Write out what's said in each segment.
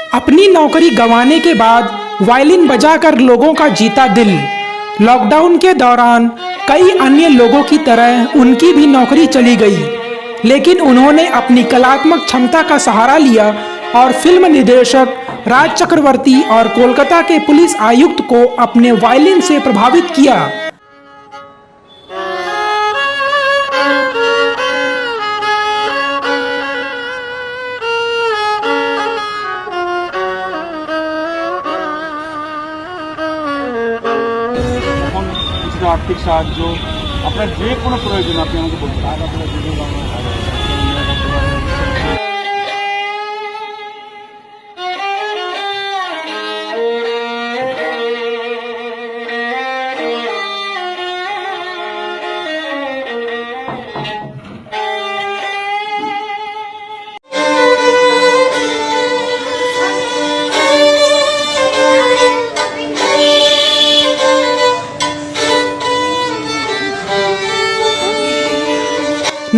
अपनी नौकरी गंवाने के बाद वायलिन बजाकर लोगों का जीता दिल। लॉकडाउन के दौरान कई अन्य लोगों की तरह उनकी भी नौकरी चली गई, लेकिन उन्होंने अपनी कलात्मक क्षमता का सहारा लिया और फिल्म निर्देशक राज चक्रवर्ती और कोलकाता के पुलिस आयुक्त को अपने वायलिन से प्रभावित किया। আর্থিক সাহায্য আপনার যে কোনো প্রয়োজন আপনি আমাকে বলতে পারেন।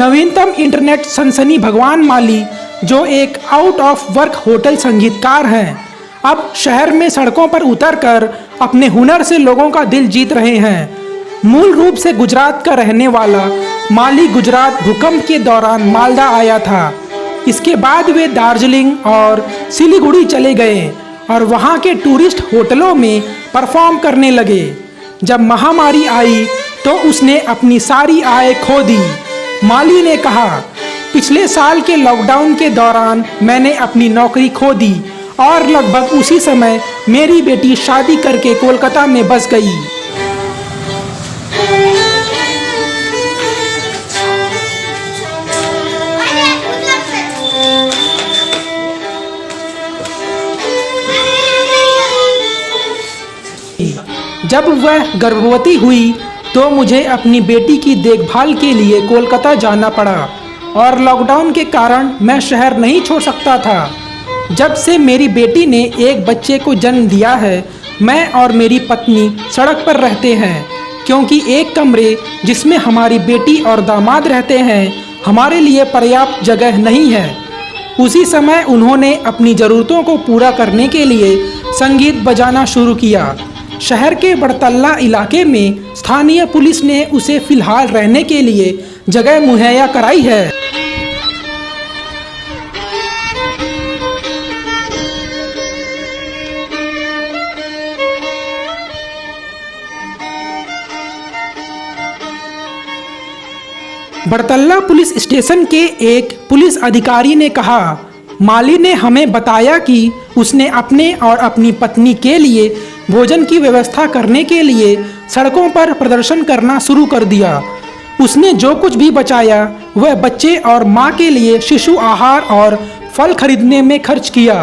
नवीनतम इंटरनेट सनसनी भगवान माली, जो एक आउट ऑफ वर्क होटल संगीतकार हैं, अब शहर में सड़कों पर उतरकर अपने हुनर से लोगों का दिल जीत रहे हैं। मूल रूप से गुजरात का रहने वाला माली गुजरात भूकंप के दौरान मालदा आया था। इसके बाद वे दार्जिलिंग और सिलीगुड़ी चले गए और वहाँ के टूरिस्ट होटलों में परफॉर्म करने लगे। जब महामारी आई तो उसने अपनी सारी आय खो दी। माली ने कहा, पिछले साल के लॉकडाउन के दौरान मैंने अपनी नौकरी खो दी और लगभग उसी समय मेरी बेटी शादी करके कोलकाता में बस गई। जब वह गर्भवती हुई तो मुझे अपनी बेटी की देखभाल के लिए कोलकाता जाना पड़ा और लॉकडाउन के कारण मैं शहर नहीं छोड़ सकता था। जब से मेरी बेटी ने एक बच्चे को जन्म दिया है, मैं और मेरी पत्नी सड़क पर रहते हैं, क्योंकि एक कमरे जिसमें हमारी बेटी और दामाद रहते हैं हमारे लिए पर्याप्त जगह नहीं है। उसी समय उन्होंने अपनी ज़रूरतों को पूरा करने के लिए संगीत बजाना शुरू किया। शहर के बड़तल्ला इलाके में स्थानीय पुलिस ने उसे फिलहाल रहने के लिए जगह मुहैया कराई है। बड़तल्ला पुलिस स्टेशन के एक पुलिस अधिकारी ने कहा, माली ने हमें बताया कि उसने अपने और अपनी पत्नी के लिए भोजन की व्यवस्था करने के लिए सड़कों पर प्रदर्शन करना शुरू कर दिया। उसने जो कुछ भी बचाया वह बच्चे और मां के लिए शिशु आहार और फल खरीदने में खर्च किया।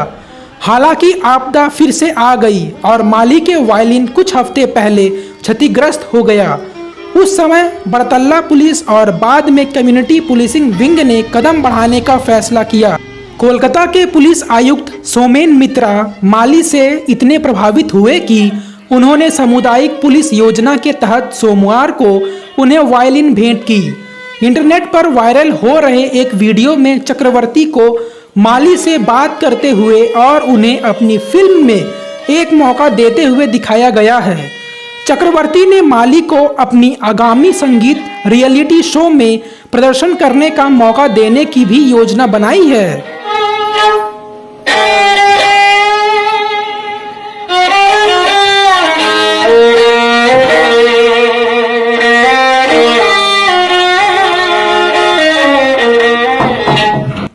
हालांकि आपदा फिर से आ गई और माली के वायलिन कुछ हफ्ते पहले क्षतिग्रस्त हो गया। उस समय बड़तल्ला पुलिस और बाद में कम्युनिटी पुलिसिंग विंग ने कदम बढ़ाने का फैसला किया। कोलकाता के पुलिस आयुक्त सोमेन मित्रा माली से इतने प्रभावित हुए कि उन्होंने सामुदायिक पुलिस योजना के तहत सोमवार को उन्हें वायलिन भेंट की। इंटरनेट पर वायरल हो रहे एक वीडियो में चक्रवर्ती को माली से बात करते हुए और उन्हें अपनी फिल्म में एक मौका देते हुए दिखाया गया है। चक्रवर्ती ने माली को अपनी आगामी संगीत रियलिटी शो में प्रदर्शन करने का मौका देने की भी योजना बनाई है।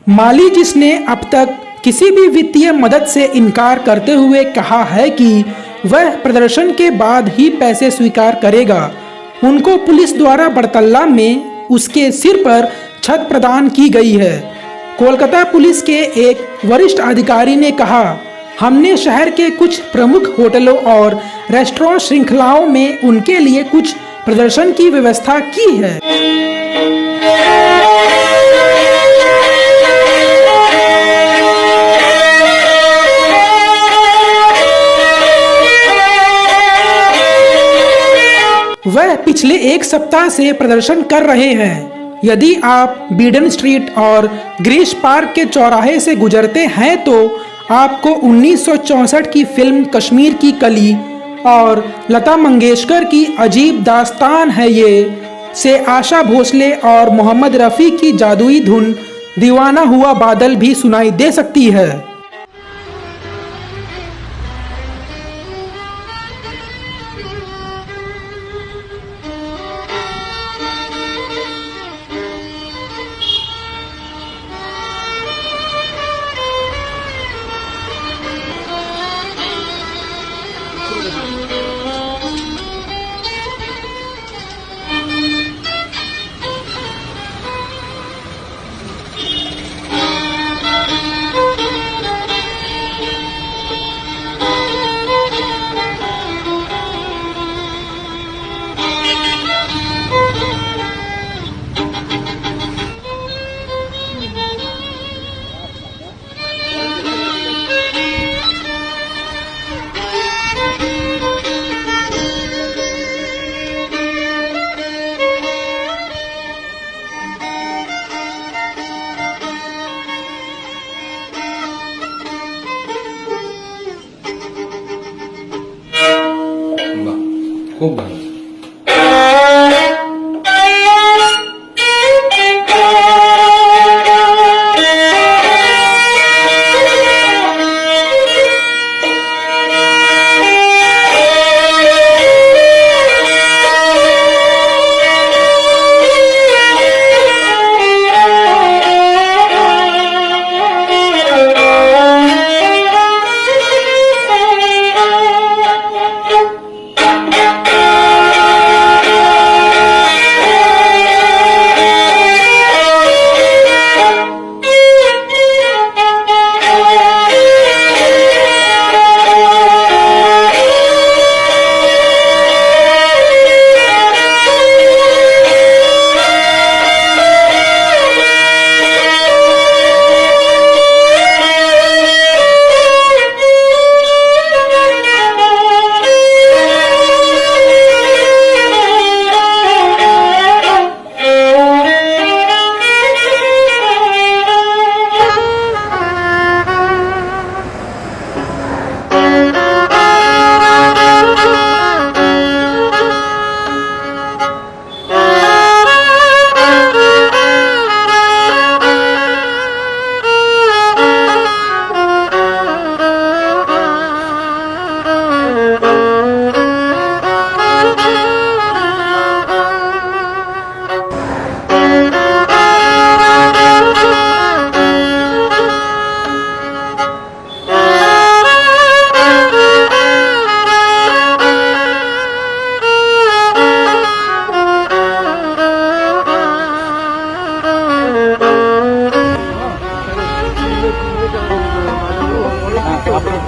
माली, जिसने अब तक किसी भी वित्तीय मदद से इनकार करते हुए कहा है कि वह प्रदर्शन के बाद ही पैसे स्वीकार करेगा, उनको पुलिस द्वारा बड़तल्ला में उसके सिर पर छत प्रदान की गई है। कोलकाता पुलिस के एक वरिष्ठ अधिकारी ने कहा, हमने शहर के कुछ प्रमुख होटलों और रेस्टोरेंट श्रृंखलाओं में उनके लिए कुछ प्रदर्शन की व्यवस्था की है। वह पिछले एक सप्ताह से प्रदर्शन कर रहे हैं। यदि आप बीडन स्ट्रीट और ग्रीश पार्क के चौराहे से गुजरते हैं तो आपको 1964 की फिल्म कश्मीर की कली और लता मंगेशकर की अजीब दास्तान है ये से आशा भोसले और मोहम्मद रफ़ी की जादुई धुन दीवाना हुआ बादल भी सुनाई दे सकती है। खूप भारी.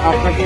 আপনাকে